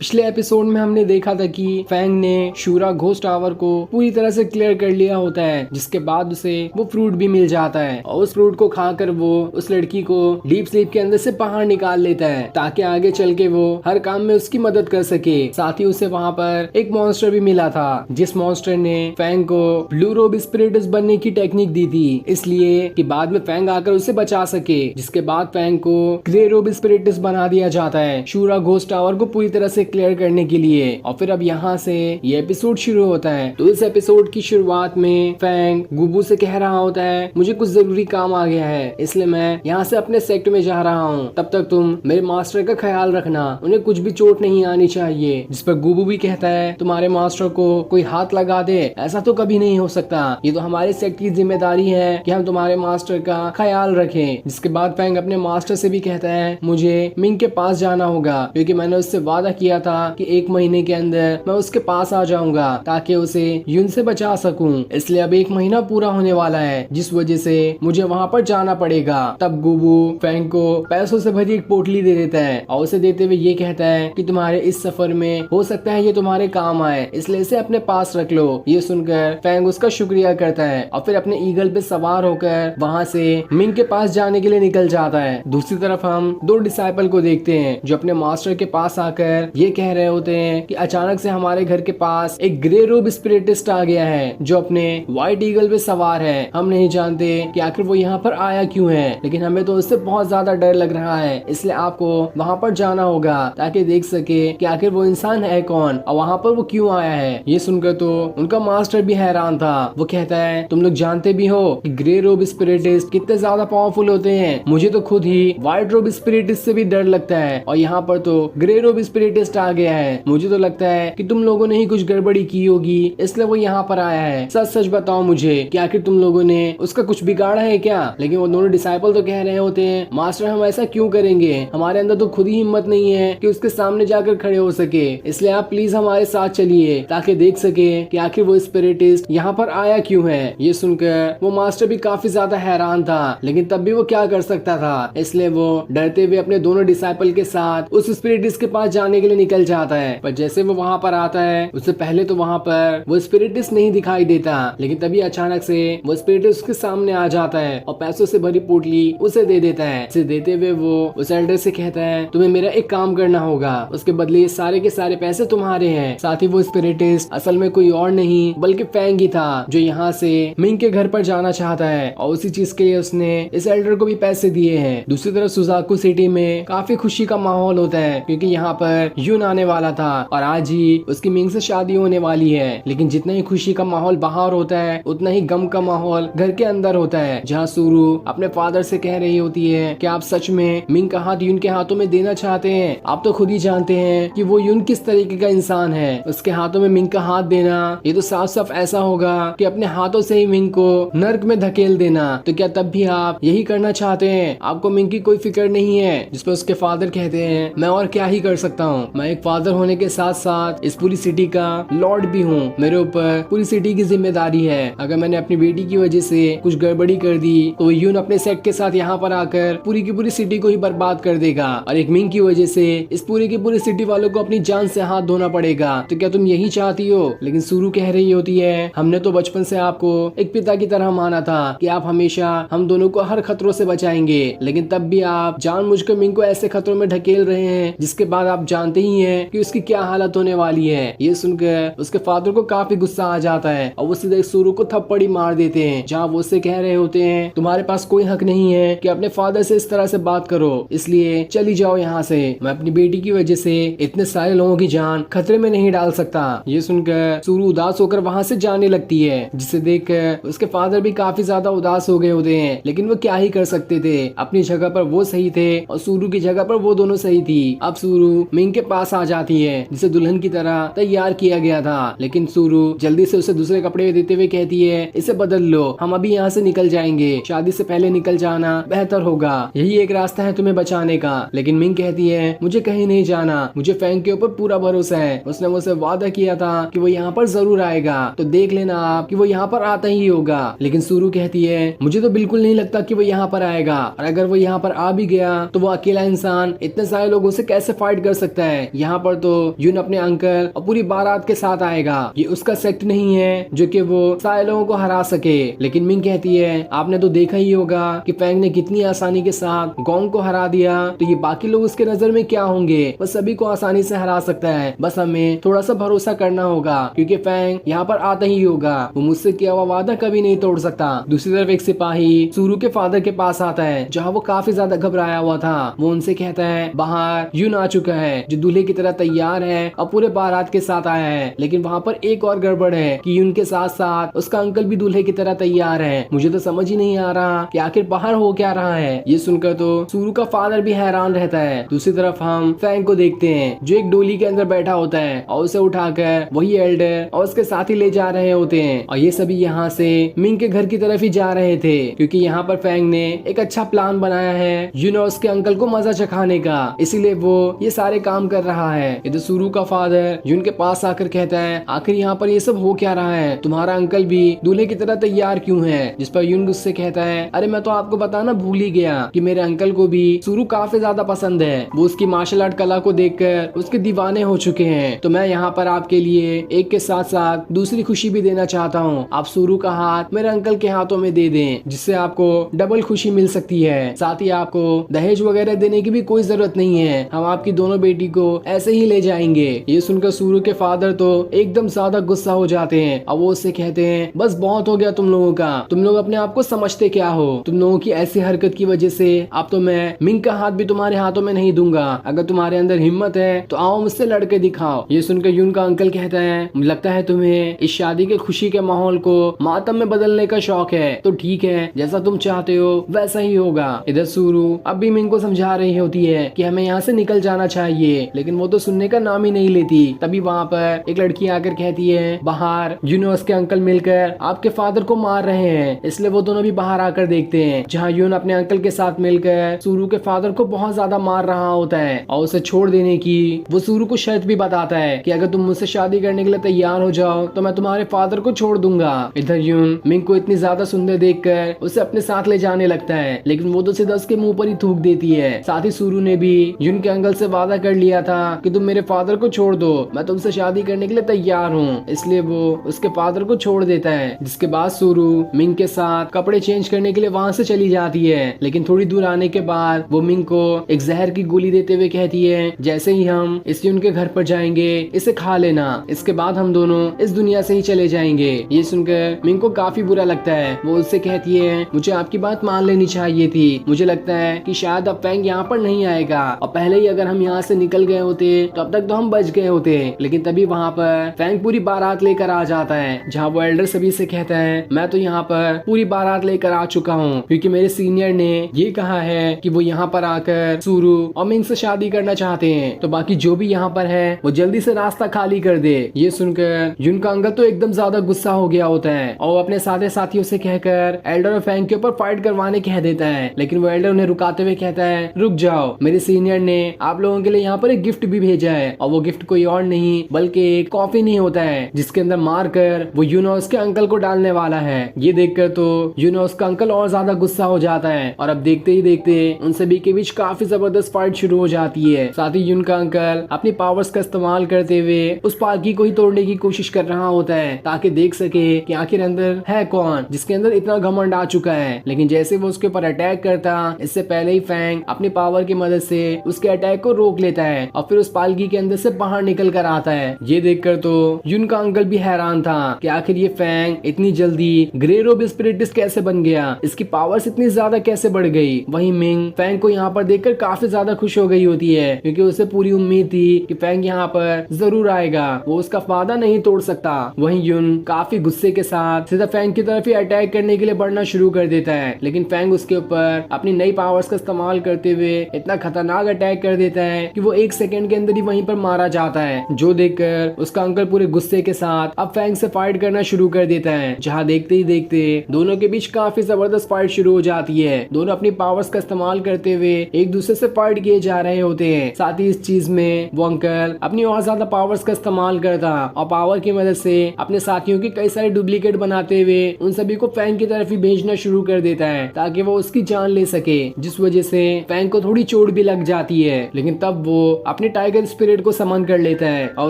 पिछले एपिसोड में हमने देखा था कि फैंग ने शूरा घोस्ट टावर को पूरी तरह से क्लियर कर लिया होता है, जिसके बाद उसे वो फ्रूट भी मिल जाता है और उस फ्रूट को खाकर वो उस लड़की को डीप स्लीप के अंदर से बाहर निकाल लेता है ताकि आगे चल के वो हर काम में उसकी मदद कर सके। साथ ही उसे वहाँ पर एक मॉन्स्टर भी मिला था, जिस मॉन्स्टर ने फैंग को ब्लू रोब स्पिरिटस बनने की टेक्निक दी थी, इसलिए कि बाद में फैंग आकर उसे बचा सके। जिसके बाद फैंग को ग्रे रोब स्पिरिटस बना दिया जाता है शूरा घोस्ट टावर को पूरी तरह से क्लियर करने के लिए। और फिर अब यहाँ से ये एपिसोड शुरू होता है। तो इस एपिसोड की शुरुआत में फैंग गुबू से कह रहा होता है, मुझे कुछ जरूरी काम आ गया है, इसलिए मैं यहाँ से अपने सेक्ट में जा रहा हूँ। तब तक तुम मेरे मास्टर का ख्याल रखना, उन्हें कुछ भी चोट नहीं आनी चाहिए। जिस पर गुबू भी कहता है, तुम्हारे मास्टर को कोई हाथ लगा दे ऐसा तो कभी नहीं हो सकता, ये तो हमारे सेक्ट की जिम्मेदारी है कि हम तुम्हारे मास्टर का ख्याल रखें। जिसके बाद फैंग अपने मास्टर से भी कहता है, मुझे मिंग के पास जाना होगा क्योंकि मैंने उससे वादा किया था कि 1 महीने के अंदर मैं उसके पास आ जाऊंगा ताकि उसे यून से बचा सकूं। इसलिए अब 1 महीना पूरा होने वाला है, जिस वजह से मुझे वहाँ पर जाना पड़ेगा। तब गुबू फैंग को पैसों से भरी एक पोटली दे देता है और उसे देते हुए ये कहता है कि तुम्हारे इस सफर में हो सकता है ये तुम्हारे काम आए, इसलिए इसे अपने पास रख लो। ये सुनकर फैंग उसका शुक्रिया करता है और फिर अपने ईगल पे सवार होकर वहाँ से मिंग के पास जाने के लिए निकल जाता है। दूसरी तरफ हम 2 डिसाइपल को देखते हैं जो अपने मास्टर के पास आकर ये कह रहे होते हैं कि अचानक से हमारे घर के पास एक ग्रे रोब स्पिरिटिस्ट आ गया है जो अपने व्हाइट ईगल पे सवार है। हम नहीं जानते कि आखिर वो यहाँ पर आया क्यों है, लेकिन हमें तो उससे बहुत ज्यादा डर लग रहा है, इसलिए आपको वहाँ पर जाना होगा ताकि देख सके कि आखिर वो इंसान है कौन और वहाँ पर वो क्यों आया है। ये सुनकर तो उनका मास्टर भी हैरान था। वो कहता है, तुम लोग जानते भी हो कि ग्रे रोब स्पिरिटिस्ट कितने ज्यादा पावरफुल होते हैं, मुझे तो खुद ही व्हाइट रोब स्पिरिटिस्ट से भी डर लगता है और यहाँ पर तो ग्रे रोब स्पिरिटिस्ट आ गया है। मुझे तो लगता है कि तुम लोगों ने ही कुछ गड़बड़ी की होगी, इसलिए वो यहाँ पर आया है। सच सच बताओ मुझे कि आखिर तुम लोगों ने उसका कुछ बिगाड़ा है क्या? लेकिन वो दोनों डिसाइपल तो कह रहे होते हैं, मास्टर हम ऐसा क्यों करेंगे, हमारे अंदर तो खुद ही हिम्मत नहीं है कि उसके सामने जाकर खड़े हो सके, इसलिए आप प्लीज हमारे साथ चलिए ताकि देख सके कि आखिर वो स्पिरिटिस्ट यहाँ पर आया क्यों है। ये सुनकर वो मास्टर भी काफी ज्यादा हैरान था, लेकिन तब भी वो क्या कर सकता था, इसलिए वो डरते हुए अपने दोनों डिसाइपल के साथ उस स्पिरिटिस्ट के पास जाने के लिए निकल जाता है। पर जैसे वो वहाँ पर आता है, उससे पहले तो वहाँ पर वो स्पिरिटिस्ट नहीं दिखाई देता, लेकिन तभी अचानक से वो स्पिरिटिस्ट उसके सामने आ जाता है और पैसों से भरी पोटली उसे दे देता है। इसे देते हुए वो उस एल्डर से कहता है, तुम्हें मेरा एक काम करना होगा, उसके बदले ये सारे के सारे पैसे तुम्हारे हैं। साथ ही वो स्पिरिटिस्ट असल में कोई और नहीं बल्कि फैंग ही था जो यहाँ से मिंग के घर पर जाना चाहता है और उसी चीज के लिए उसने इस एल्डर को भी पैसे दिए हैं। दूसरी तरफ सुजाकू सिटी में काफी खुशी का माहौल होता है क्योंकि यहाँ पर यून आने वाला था और आज ही उसकी मिंग से शादी होने वाली है। लेकिन जितना ही खुशी का माहौल बाहर होता है, उतना ही गम का माहौल घर के अंदर होता है, जहाँ सुरु अपने फादर से कह रही होती है कि आप सच में मिंग का हाथ यून के हाथों में देना चाहते हैं? आप तो खुद ही जानते हैं कि वो यून किस तरीके का इंसान है, उसके हाथों में मिंग का हाथ देना ये तो साफ साफ ऐसा होगा कि अपने हाथों से ही मिंग को नर्क में धकेल देना। तो क्या तब भी आप यही करना चाहते हैं? आपको मिंग की कोई फिक्र नहीं है? जिस पर उसके फादर कहते हैं, मैं और क्या ही कर सकता हूँ, मैं एक फादर होने के साथ साथ इस पूरी सिटी का लॉर्ड भी हूँ, मेरे ऊपर पूरी सिटी की जिम्मेदारी है। अगर मैंने अपनी बेटी की वजह से कुछ गड़बड़ी कर दी तो यून अपने सेट के साथ यहाँ पर आकर पूरी की पूरी सिटी को ही बर्बाद कर देगा और एक मिंग की वजह से इस पूरी की पूरी सिटी वालों को अपनी जान से हाथ धोना पड़ेगा। तो क्या तुम यही चाहती हो? लेकिन सुरु कह रही होती है, हमने तो बचपन से आपको एक पिता की तरह माना था कि आप हमेशा हम दोनों को हर खतरों से बचाएंगे, लेकिन तब भी आप जानबूझकर मिंग को ऐसे खतरों में ढकेल रहे हैं जिसके बाद आप जानते ही हैं कि उसकी क्या हालत होने वाली है। ये सुनकर उसके फादर को काफी गुस्सा आ जाता है और वो सीधे सुरु को थप्पड़ी मार देते हैं, जहाँ वो उससे कह रहे होते हैं, तुम्हारे पास कोई हक नहीं है कि अपने फादर से इस तरह से बात करो, इसलिए चली जाओ यहाँ से, मैं अपनी बेटी की वजह से इतने सारे लोगों की जान खतरे में नहीं डाल सकता। ये सुनकर सुरु उदास होकर वहाँ से जाने लगती है, जिसे देखकर उसके फादर भी काफी ज्यादा उदास हो गए होते हैं, लेकिन वो क्या ही कर सकते थे, अपनी जगह पर वो सही थे और सुरु की जगह पर वो दोनों सही थी। अब सुरु मिंग के पास आ जाती है जिसे दुल्हन की तरह तैयार किया गया था, लेकिन सुरु जल्दी से उसे दूसरे कपड़े देते हुए कहती है, इसे बदल लो, हम अभी यहाँ से निकल जाएंगे, शादी से पहले निकल जाना बेहतर होगा, यही एक रास्ता है तुम्हें बचाने का। लेकिन मिंग कहती है, मुझे कहीं नहीं जाना, मुझे फैंग के ऊपर पूरा भरोसा है, उसने मुझसे वादा किया था कि वो यहाँ पर जरूर आएगा, तो देख लेना आप कि वो यहाँ पर आता ही होगा। लेकिन सुरु कहती है, मुझे तो बिल्कुल नहीं लगता कि वो यहाँ पर आएगा, और अगर वो यहाँ पर आ भी गया तो वो अकेला इंसान इतने सारे लोगों से कैसे फाइट कर सकता है, यहाँ पर तो यून अपने अंकल और पूरी बारात के साथ आएगा। ये उसका सेक्ट नहीं है जो कि वो सारे लोगों को हरा सके। लेकिन मिंग कहती है आपने तो देखा ही होगा कि फैंग ने कितनी आसानी के साथ गोंग को हरा दिया, तो ये बाकी लोग उसके नजर में क्या होंगे, बस सभी को आसानी से हरा सकता है। बस हमें थोड़ा सा भरोसा करना होगा क्योंकि फैंग यहाँ पर आता ही होगा, वो मुझसे किया हुआ वादा कभी नहीं तोड़ सकता। दूसरी तरफ एक सिपाही सूरू के फादर के पास आता है जहाँ वो काफी ज्यादा घबराया हुआ था। वो उनसे कहता है बाहर यून आ चुका है जो दूल्हे की तरह तैयार है और पूरे बारात के साथ आया है। लेकिन वहाँ पर एक और गड़बड़ है कि यून के साथ साथ उसका अंकल भी दूल्हे की तरह तैयार है। मुझे तो समझ ही नहीं आ रहा कि आखिर बाहर हो क्या रहा है। ये सुनकर तो सूरू का फादर भी हैरान रहता है। दूसरी तरफ हम फैंग को देखते हैं जो एक डोली के अंदर बैठा होता है और उसे उठाकर वही एल्डर और उसके साथी ले जा रहे होते हैं। और ये सभी यहाँ से मिंग के घर की तरफ ही जा रहे थे क्योंकि यहाँ पर फैंग ने एक अच्छा प्लान बनाया है यून और उसके अंकल को मजा चखाने का, इसीलिए वो ये सारे काम कर रहा है। इधर सूरू का फादर यून के पास आकर कहता है आखिर यहाँ पर ये सब हो क्या रहा है, तुम्हारा अंकल भी दूल्हे की तरह तैयार क्यों है। जिस पर यून गुस्से कहता है अरे मैं तो आपको बताना भूल ही गया कि मेरे अंकल को भी सूरू काफी ज्यादा पसंद है। वो उसकी मार्शल आर्ट कला को देखकर उसके दीवाने हो चुके हैं। तो मैं यहाँ पर आपके लिए एक के साथ साथ दूसरी खुशी भी देना चाहता हूँ। आप सूरू का हाथ मेरे अंकल के हाथों में दे दें जिससे आपको डबल खुशी मिल सकती है। साथ ही आपको दहेज वगैरह देने की भी कोई जरूरत नहीं है, हम आपकी दोनों बेटी को ऐसे ही ले जाएंगे। ये सुनकर सूरू के फादर तो एकदम ज्यादा गुस्सा हो जाते हैं और वो उससे कहते हैं बस बहुत हो गया तुम लोगों का, तुम लोग अपने आप को समझते क्या हो। तुम लोगों की ऐसी हरकत की वजह से अब तो मैं मिंग का हाथ भी तुम्हारे हाथों में नहीं दूंगा। अगर तुम्हारे अंदर हिम्मत है तो आओ मुझसे लड़के दिखाओ। ये सुनकर यून का अंकल कहता है लगता है तुम्हें इस शादी के खुशी के माहौल को मातम में बदलने का शौक है, तो ठीक है जैसा तुम चाहते हो वैसा ही होगा। इधर सूरू अब भी मिंग को समझा रही होती है कि हमें यहाँ से निकल जाना चाहिए, लेकिन वो तो सुनने का नाम ही नहीं लेती। तभी वहाँ पर एक लड़की आकर कहती है बाहर यूनिवर्स के अंकल मिलकर आपके फादर को मार रहे हैं, इसलिए वो दोनों भी बाहर आकर देखते हैं जहाँ यून अपने अंकल के साथ मिलकर सूरू के फादर को बहुत ज्यादा मार रहा होता है और उसे छोड़ देने की वो सूरू को शर्त भी बताता है कि अगर तुम मुझसे शादी करने के लिए तैयार हो जाओ तो मैं तुम्हारे फादर को छोड़ दूंगा। इधर यून मिंग को इतनी ज्यादा सुंदर देखकर उसे अपने साथ ले जाने लगता है, लेकिन वो तो सीधा उसके मुंह पर ही थूक देती है। साथ ही सूरू ने भी यून के अंकल से वादा कर लिया था कि तुम मेरे फादर को छोड़ दो, मैं तुमसे शादी करने के लिए तैयार हूँ, इसलिए वो उसके फादर को छोड़ देता है। जिसके बाद सूरू मिंग के साथ कपड़े चेंज करने के लिए वहाँ से चली जाती है, लेकिन थोड़ी दूर आने के बाद वो मिंग को एक जहर की गोली देते हुए कहती है जैसे ही हम इस यून के घर पर जाएंगे इसे खा लेना, इसके बाद हम दोनों इस दुनिया से ही चले जाएंगे। ये सुनकर मिंग को काफी बुरा लगता है। वो उससे कहती है मुझे आपकी बात मान लेनी चाहिए थी, मुझे लगता है कि शायद अब फैंग यहाँ पर नहीं आएगा और पहले ही अगर हम यहाँ से निकल गए होते तो अब तक तो हम बच गए होते। लेकिन तभी वहाँ पर फैंग पूरी बारात लेकर आ जाता है जहाँ वो एल्डर सभी से कहता है मैं तो यहाँ पर पूरी बारात लेकर आ चुका हूँ क्योंकि मेरे सीनियर ने ये कहा है कि वो यहाँ पर आकर सूरू और मिंग से शादी करना चाहते हैं, तो बाकी जो भी यहाँ पर है वो जल्दी से रास्ता खाली कर दे। ये सुनकर यून का अंकल तो एकदम ज्यादा गुस्सा हो गया होता है और अपने सारे साथियों से कहकर एल्डर और फैंग के ऊपर फाइट करवाने कह देता है, लेकिन वो एल्डर उन्हें रुकाते हुए कहता है रुक जाओ, मेरे सीनियर ने आप लोगों के लिए यहाँ पर एक गिफ्ट भी भेजा है और वो गिफ्ट कोई और नहीं बल्कि एक कॉफी नहीं होता है जिसके अंदर मार कर वो यूनोस के अंकल को डालने वाला है। ये देखकर तो यूनोस का अंकल और ज्यादा गुस्सा हो जाता है और अब देखते ही देखते उन सभी के बीच काफी जबरदस्त फाइट शुरू हो जाती है। साथ ही यून का अंकल अपनी पावर्स का इस्तेमाल करते हुए उस पालकी को ही तोड़ने की कोशिश कर रहा होता है ताकि देख सके कि आखिर अंदर है कौन जिसके अंदर इतना घमंड आ चुका है। लेकिन जैसे वो उसके ऊपर अटैक करता इससे पहले ही फैंग अपनी पावर की मदद से उसके अटैक को रोक लेता है और फिर उस पालकी के अंदर से बाहर निकल कर आता है। ये देखकर तो यून का अंकल भी हैरान था कि आखिर ये फैंग इतनी जल्दी ग्रे रोब स्पिरिटिस्ट कैसे बन गया, इसकी पावर्स इतनी ज्यादा कैसे बढ़ गई। वहीं मिंग फैंग को यहाँ पर देखकर काफी ज्यादा खुश हो गई होती है क्योंकि उसे पूरी उम्मीद थी कि फैंग यहाँ पर जरूर आएगा, वो उसका वादा नहीं तोड़ सकता। वहीं यून काफी गुस्से के साथ सीधा फैंग की तरफ ही अटैक करने के लिए बढ़ना शुरू कर देता है, लेकिन फैंग उसके ऊपर अपनी नई पावर्स का इस्तेमाल करते हुए इतना खतरनाक अटैक कर देता है कि वो एक सेकंड के अंदर ही वहीं पर मारा जाता है। जो देखकर उसका अंकल पूरे गुस्से के साथ अब फैंग से फाइट करना शुरू कर देता है, जहाँ देखते ही देखते दोनों के बीच काफी जबरदस्त फाइट शुरू हो जाती है। दोनों अपनी पावर्स का इस्तेमाल करते हुए एक दूसरे से फाइट किए जा रहे होते हैं। साथ ही इस चीज में वो अंकल अपनी और ज्यादा पावर्स का इस्तेमाल करता और पावर की मदद से अपने साथियों के कई सारे डुप्लीकेट बनाते हुए उन सभी को फैंग की तरफ ही भेजना शुरू कर देता है ताकि वो उसकी जान ले सके, जिस वजह से फैंग को थोड़ी चोट भी लग जाती है। लेकिन तब वो अपने टाइगर स्पिरिट को समन कर लेता है और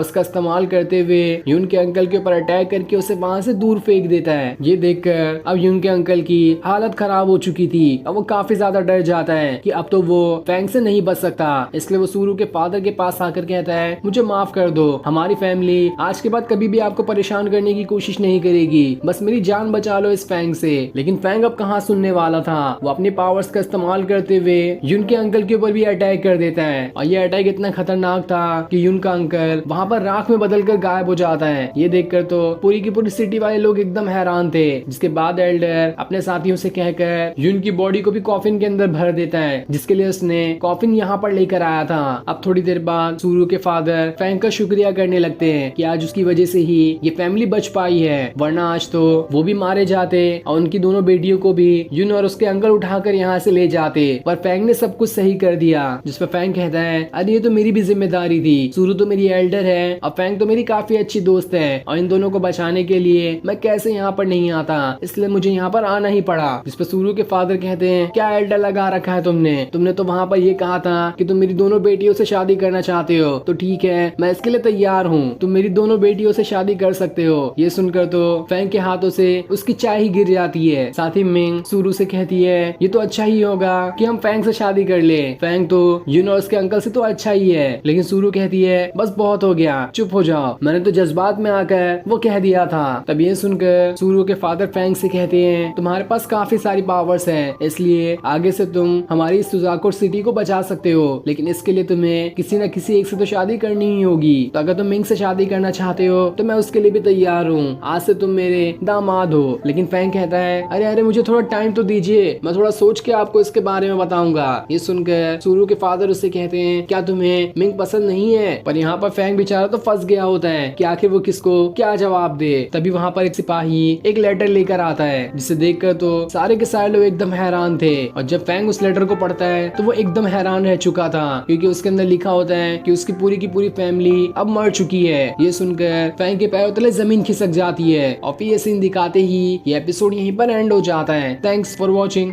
उसका इस्तेमाल करते हुए यून के अंकल के ऊपर अटैक करके उसे वहाँ से दूर फेंक देता है। ये देखकर अब यून के अंकल की हालत खराब हो चुकी थी और वो काफी ज्यादा डर जाता है कि अब तो वो फैंग से नहीं बच सकता। इसलिए वो सूरू के फादर के पास आकर कहता है, मुझे माफ कर दो, हमारी फैमिली आज के बाद कभी भी आपको परेशान करने की कोशिश नहीं करेगी, बस मेरी जान बचा लो इस फैंग से। लेकिन फैंग अब कहाँ सुनने वाला था। वो अपने पावर्स का इस्तेमाल करते हुए यून के अंकल के ऊपर भी अटैक कर देता है और ये अटैक इतना खतरनाक था कि यून का अंकल वहाँ पर राख में बदलकर गायब हो जाता है। ये देखकर तो पूरी की पूरी सिटी वाले लोग एकदम हैरान थे। जिसके बाद एल्डर अपने साथियों से कहकर यून की बॉडी को भी कॉफिन के अंदर भर देता है, जिसके लिए उसने कॉफिन यहाँ पर लेकर आया था। अब थोड़ी देर बाद सूरू के फादर फैंग का शुक्रिया करने लगते हैं कि आज उसकी वजह से ही ये फैमिली बच पाई है, वरना आज तो वो भी मारे जाते और उनकी दोनों बेटियों को भी यून और उसके अंकल उठाकर यहाँ से ले जाते। पर फैंग ने सब कुछ सही कर दिया। जिस पर फैंग कहता है, अरे ये तो मेरी भी जिम्मेदारी थी, सूरू तो मेरी एल्डर है और फैंग तो मेरी काफी अच्छी दोस्त है और इन दोनों को बचाने के लिए मैं कैसे यहाँ पर नहीं आता, इसलिए मुझे यहाँ पर आना ही पड़ा। जिस पर सूरू के फादर कहते हैं, क्या एल्डर लगा रखा है तुमने तो वहाँ पर ये कहा था कि तुम मेरी दोनों बेटियों से शादी करना चाहते हो, तो ठीक है मैं इसके लिए तैयार हूँ, तुम मेरी दोनों बेटियों से शादी कर सकते हो। ये सुनकर तो फैंग के हाथों से उसकी चाय ही गिर जाती है। साथ ही मिंग सूरू से कहती है, ये तो अच्छा ही होगा कि हम फैंग से शादी कर ले, फैंग तो यून और उसके अंकल से तो अच्छा ही है। लेकिन सूरू कहती है, बस बहुत हो गया, चुप हो जाओ, मैंने तो जज्बात में आकर वो कह दिया था। तब ये सुनकर सूरू के फादर फैंग से कहते हैं, तुम्हारे पास काफी सारी पावर्स हैं, इसलिए आगे से तुम हमारी इस सुजाकोर सिटी को बचा सकते हो, लेकिन इसके लिए तुम्हें किसी न किसी एक से तो शादी करनी ही होगी। तो अगर तुम मिंग से शादी करना चाहते हो तो मैं उसके लिए भी तैयार हूँ, आज से तुम मेरे दामाद हो। लेकिन फैंग कहता है, अरे अरे मुझे थोड़ा टाइम तो दीजिए, मैं थोड़ा सोच के आपको इसके बारे में बताऊंगा। ये सुनकर सूरू के फादर उससे कहते हैं, क्या तुम्हें मिंग पसंद नहीं है? पर यहाँ पर फैंग बेचारा तो फंस गया होता है कि आखिर वो किसको क्या जवाब दे। तभी वहाँ पर एक सिपाही एक लेटर लेकर आता है, जिसे देखकर तो सारे के सारे लोग एकदम हैरान थे। और जब फैंग उस लेटर को पढ़ता है तो वो एकदम हैरान रह चुका था, क्योंकि उसके अंदर लिखा होता है कि उसकी पूरी की पूरी फैमिली अब मर चुकी है। ये सुनकर फैंग के पैरों तले जमीन खिसक जाती है और फिर ये सीन दिखाते ही ये एपिसोड यहीं पर एंड हो जाता है। Thanks for watching.